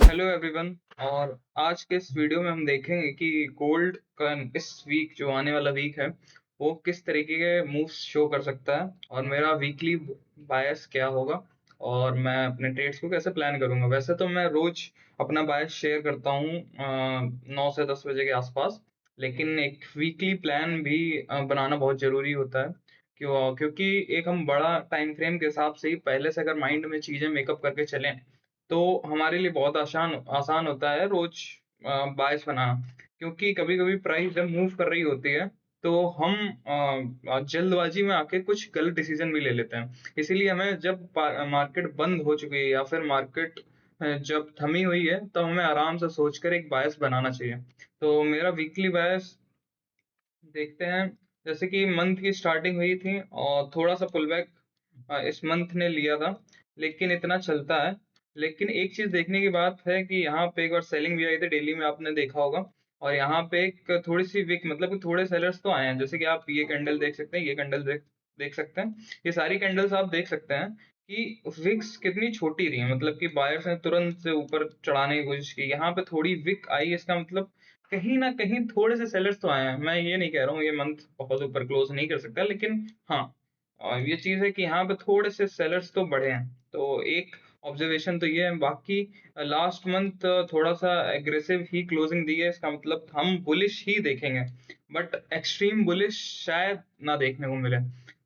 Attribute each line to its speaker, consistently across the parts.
Speaker 1: Hello everyone. और आज के इस वीडियो में हम देखेंगे कि गोल्ड का इस वीक जो आने वाला वीक है वो किस तरीके के मूव्स शो कर सकता है और मेरा वीकली बायस क्या होगा और मैं अपने ट्रेड्स को कैसे प्लान करूंगा। वैसे तो मैं रोज अपना बायस शेयर करता हूँ 9 से 10 बजे के आसपास, लेकिन एक वीकली प्लान भी बनाना बहुत जरूरी होता है। क्योंकि एक हम बड़ा टाइम फ्रेम के हिसाब से ही पहले से अगर माइंड में चीजें मेकअप करके चलें तो हमारे लिए बहुत आसान आसान होता है रोज बायस बनाना। क्योंकि कभी कभी प्राइस जब मूव कर रही होती है तो हम जल्दबाजी में आके कुछ गलत डिसीजन भी ले लेते हैं। इसीलिए हमें जब मार्केट बंद हो चुकी है या फिर मार्केट जब थमी हुई है तो हमें आराम से सोचकर एक बायस बनाना चाहिए। तो मेरा वीकली बायस देखते हैं। जैसे कि मंथ की स्टार्टिंग हुई थी और थोड़ा सा पुल बैक इस मंथ ने लिया था, लेकिन इतना चलता है। लेकिन एक चीज देखने की बात है कि यहाँ पे एक बार सेलिंग भी आई थी डेली में, आपने देखा होगा। और यहाँ पे एक थोड़ी सी विक मतलब कि थोड़े सेलर्स तो आए हैं, जैसे कि आप ये कैंडल देख सकते हैं, ये कैंडल देख सकते हैं। ये सारी कैंडल्स आप देख सकते हैं कि विक्स कितनी छोटी रही है, मतलब कि बायर्स ने तुरंत से ऊपर चढ़ाने की कोशिश की। यहाँ पे थोड़ी विक आई, इसका मतलब कहीं ना कहीं थोड़े से सेलर्स तो आए हैं। मैं ये नहीं कह रहा हूँ ये मंथ बहुत ऊपर क्लोज नहीं कर सकता, लेकिन हाँ ये चीज है कि यहाँ पे थोड़े से सेलर्स तो बढ़े हैं। तो एक ऑब्जर्वेशन तो ये है। बाकी लास्ट मंथ थोड़ा सा एग्रेसिव ही क्लोजिंग दी है, इसका मतलब हम बुलिश ही देखेंगे, बट एक्सट्रीम बुलिश शायद ना देखने को मिले।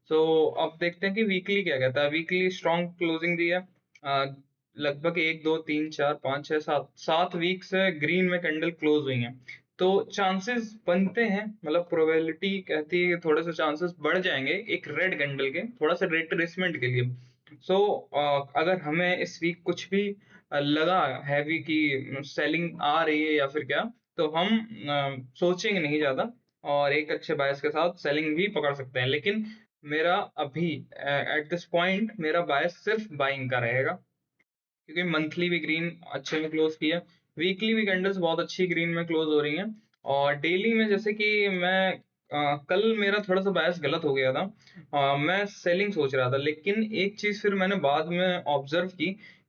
Speaker 1: सो अब देखते हैं कि वीकली क्या कहता है। वीकली स्ट्रॉन्ग क्लोजिंग दी है। लगभग 1 2 3 4 5 6 7 7 वीक से ग्रीन में कैंडल क्लोज हुई हैं। तो चांसेस बनते हैं, मतलब प्रोबेबिलिटी कहती है कि थोड़े से चांसेस बढ़ जाएंगे एक रेड कैंडल के, थोड़ा सा रिट्रेसमेंट के लिए। सो अगर हमें इस वीक कुछ भी लगा हैवी की सेलिंग आ रही है या फिर क्या, तो हम सोचेंगे नहीं ज्यादा और एक अच्छे बायस के साथ सेलिंग भी पकड़ सकते हैं। लेकिन मेरा अभी एट दिस पॉइंट मेरा बायस सिर्फ बाइंग का रहेगा, क्योंकि मंथली भी ग्रीन अच्छे में क्लोज किया, वीकली भी कैंडल्स बहुत अच्छी ग्रीन में क्लोज हो रही हैं। और डेली में जैसे कि मैं कल मेरा थोड़ा सा बायस गलत हो गया था। मैं सेलिंग सोच रहा था, लेकिन एक चीज फिर मैंने बाद में ऑब्जर्व की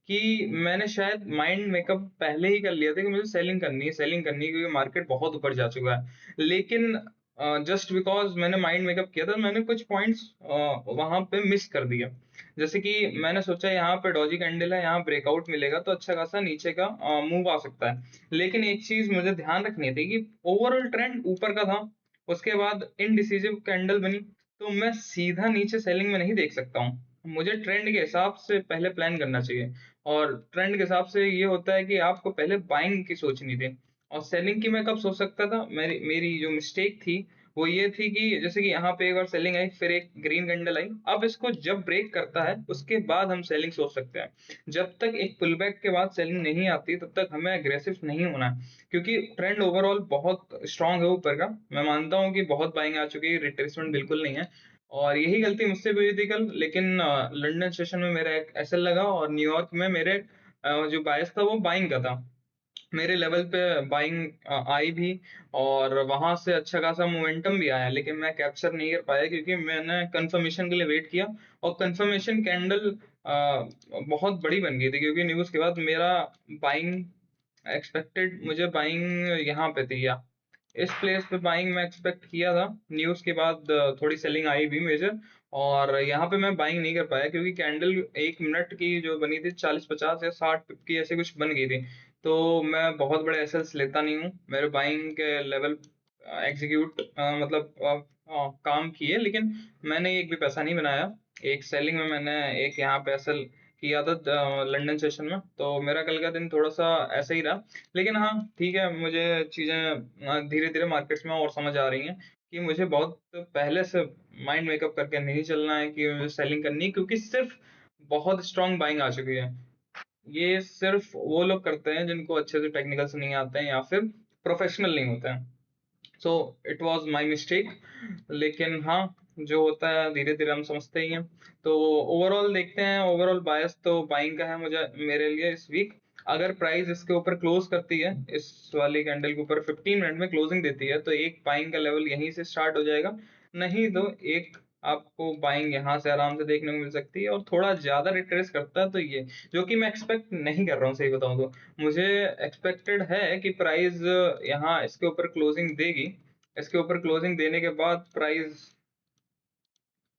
Speaker 1: कि मैंने शायद माइंड मेकअप पहले ही कर लिया था कि मुझे सेलिंग करनी है क्योंकि मार्केट बहुत ऊपर जा चुका है। लेकिन जस्ट बिकॉज मैंने माइंड मेकअप किया था, मैंने कुछ पॉइंट्स वहां पे मिस कर दिए। जैसे कि मैंने सोचा यहाँ पे डॉजी कैंडल है, यहाँ ब्रेकआउट मिलेगा तो अच्छा खासा नीचे का मूव आ सकता है। लेकिन एक चीज मुझे ध्यान रखनी थी कि ओवरऑल ट्रेंड ऊपर का था, उसके बाद इनडिसिजिव कैंडल बनी, तो मैं सीधा नीचे सेलिंग में नहीं देख सकता हूँ। मुझे ट्रेंड के हिसाब से पहले प्लान करना चाहिए। और ट्रेंड के हिसाब से ये होता है कि आपको पहले बाइंग की सोचनी थी। और सेलिंग की मैं कब सोच सकता था, मेरी मेरी जो मिस्टेक थी वो ये थी कि जैसे कि यहाँ पे एक बार सेलिंग आई, फिर एक ग्रीन कैंडल आई, अब इसको जब ब्रेक करता है उसके बाद हम सेलिंग सोच सकते हैं। जब तक एक पुल बैक के बाद सेलिंग नहीं आती तब तक हमें अग्रेसिव नहीं होना है, क्योंकि ट्रेंड ओवरऑल बहुत स्ट्रांग है ऊपर का। मैं मानता हूँ कि बहुत बाइंग आ चुकी है, रिट्रेसमेंट बिल्कुल नहीं है। और यही गलती मुझसे भी हुई थी कल, लेकिन लंदन सेशन में मेरा एक एसएल लगा और न्यूयॉर्क में मेरे जो बायस था वो बाइंग का था। मेरे लेवल पे बाइंग आई भी और वहां से अच्छा खासा मोमेंटम भी आया, लेकिन मैं कैप्चर नहीं कर पाया क्योंकि मैंने कंफर्मेशन के लिए वेट किया। और कंफर्मेशन कैंडल बहुत बड़ी बन गई थी, क्योंकि न्यूज के बाद मेरा बाइंग एक्सपेक्टेड, मुझे बाइंग यहाँ पे थी या इस प्लेस पे बाइंग मैं एक्सपेक्ट किया था। न्यूज के बाद थोड़ी सेलिंग आई भी मेजर, और यहाँ पे मैं बाइंग नहीं कर पाया क्योंकि कैंडल 1 मिनट की जो बनी थी 40 50 या 60 की ऐसे कुछ बन गई थी। तो मैं बहुत बड़े एसेट्स लेता नहीं हूँ, मेरे बाइंग के लेवल एग्जीक्यूट मतलब काम किए, लेकिन मैंने एक भी पैसा नहीं बनाया। एक सेलिंग में मैंने एक यहाँ पे एसएल किया था लंदन सेशन में, तो मेरा कल का दिन थोड़ा सा ऐसा ही रहा। लेकिन हाँ ठीक है, मुझे चीजें धीरे धीरे मार्केट्स में और समझ आ रही हैं कि मुझे बहुत पहले से माइंड मेकअप करके नहीं चलना है कि मुझे सेलिंग करनी है, क्योंकि सिर्फ बहुत स्ट्रांग बाइंग आ चुकी है। ये सिर्फ वो लोग करते हैं जिनको अच्छे से टेक्निकल्स नहीं आते हैं या फिर प्रोफेशनल नहीं होते हैं। So it was my mistake. लेकिन हाँ, जो होता है धीरे धीरे हम समझते ही हैं। तो ओवरऑल देखते हैं, ओवरऑल बायस तो बाइंग का है मुझे, मेरे लिए इस वीक। अगर प्राइस इसके ऊपर क्लोज करती है, इस वाली कैंडल के ऊपर 15 मिनट में क्लोजिंग देती है, तो एक बाइंग का लेवल यहीं से स्टार्ट हो जाएगा। नहीं तो एक आपको बाइंग यहाँ से आराम से देखने को मिल सकती है, और थोड़ा ज़्यादा रिट्रेस करता है तो ये, जो कि मैं एक्सपेक्ट नहीं कर रहा हूँ सही बताऊँ तो। मुझे एक्सपेक्टेड है कि प्राइस यहाँ इसके ऊपर क्लोजिंग देगी, इसके ऊपर क्लोजिंग देने के बाद प्राइस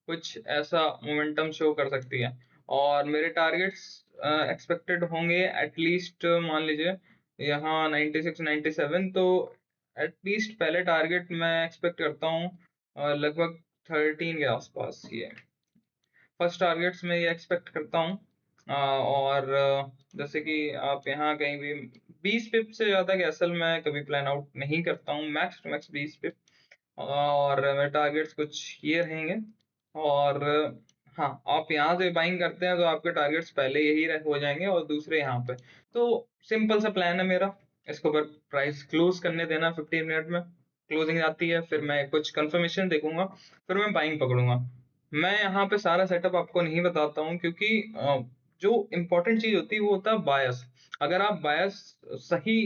Speaker 1: कुछ ऐसा मोमेंटम शो कर सकती है, और मेरे टारगेट्स एक्सपेक्टेड होंगे एटलीस्ट, मान लीजिए यहाँ 96 97, तो एटलीस्ट पहले टारगेट मैं एक्सपेक्ट करता हूँ लगभग 13 के आसपास। ये फर्स्ट टारगेट्स में ये एक्सपेक्ट करता हूँ। और जैसे कि आप यहाँ कहीं भी 20 पिप से ज़्यादा के असल मैं कभी प्लान आउट नहीं करता हूँ, मैक्स टू मैक्स 20 पिप, और मेरे टारगेट्स कुछ ये रहेंगे। और हाँ, आप यहाँ से बाइंग करते हैं तो आपके टारगेट्स पहले यही हो जाएंगे और दूसरे यहाँ पे। तो सिंपल सा प्लान है मेरा, इसके ऊपर प्राइस क्लोज करने देना, 15 मिनट में क्लोजिंग आती है, फिर मैं कुछ कंफर्मेशन देखूंगा, फिर मैं बाइंग पकड़ूंगा। मैं यहाँ पे सारा सेटअप आपको नहीं बताता हूँ, क्योंकि जो इम्पोर्टेंट चीज होती है वो होता है बायस। अगर आप बायस सही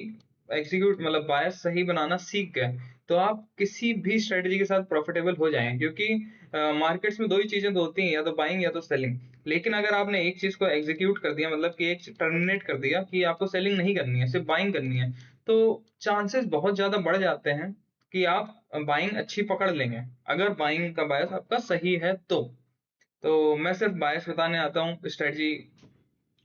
Speaker 1: एग्जीक्यूट, मतलब बायस सही बनाना सीख गए, तो आप किसी भी स्ट्रेटजी के साथ प्रॉफिटेबल हो जाएंगे, क्योंकि मार्केट्स में दो ही चीजें तो होती हैं, या तो बाइंग या तो सेलिंग। लेकिन अगर आपने एक चीज को एग्जीक्यूट कर दिया, मतलब कि एक टर्मिनेट कर दिया कि आपको सेलिंग नहीं करनी है, सिर्फ बाइंग करनी है, तो चांसेस बहुत ज्यादा बढ़ जाते हैं कि आप बाइंग अच्छी पकड़ लेंगे, अगर बाइंग का बायस आपका सही है तो मैं सिर्फ बायस बताने आता हूँ, स्ट्रेटजी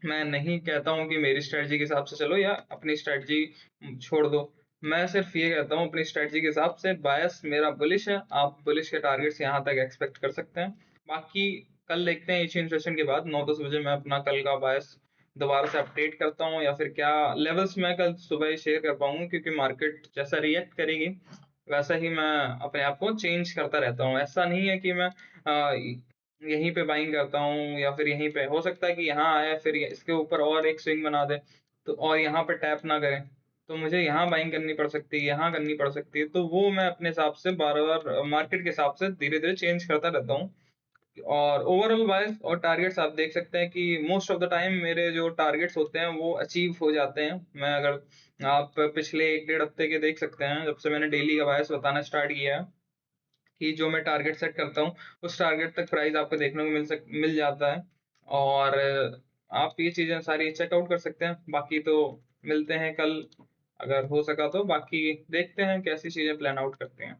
Speaker 1: मैं नहीं कहता हूँ कि मेरी स्ट्रेटजी के हिसाब से चलो या अपनी स्ट्रेटजी छोड़ दो। मैं सिर्फ ये कहता हूँ अपनी स्ट्रेटजी के हिसाब से बायस मेरा बुलिश है, आप बुलिश के टारगेट्स यहाँ तक एक्सपेक्ट कर सकते हैं। बाकी कल देखते हैं एशियन सेशन के बाद 9-10 बजे मैं अपना कल का बायस दोबारा से अपडेट करता हूँ, या फिर क्या लेवल्स मैं कल सुबह ही शेयर कर पाऊंगा, क्योंकि मार्केट जैसा रिएक्ट करेगी वैसा ही मैं अपने आप को चेंज करता रहता हूँ। ऐसा नहीं है कि मैं यहीं पे बाइंग करता हूँ, या फिर यहीं पे हो सकता है कि यहाँ आए फिर इसके ऊपर और एक स्विंग बना दे, तो और यहाँ पे टैप ना करें, तो मुझे यहाँ बाइंग करनी पड़ सकती है, यहाँ करनी पड़ सकती है, तो वो मैं अपने हिसाब से बार बार मार्केट के हिसाब से धीरे धीरे चेंज करता रहता हूँ। और ओवरऑल बायस और टारगेट्स आप देख सकते हैं कि मोस्ट ऑफ द टाइम मेरे जो टारगेट्स होते हैं वो अचीव हो जाते हैं। मैं अगर आप पिछले 1-1.5 हफ्ते के देख सकते हैं, जब से मैंने डेली का बायस बताना स्टार्ट किया है, कि जो मैं टारगेट सेट करता हूँ उस टारगेट तक प्राइस आपको देखने को मिल जाता है। और आप ये चीजें सारी चेकआउट कर सकते हैं। बाकी तो मिलते हैं कल, अगर हो सका तो। बाकी देखते हैं कैसी चीजें प्लान आउट करते हैं।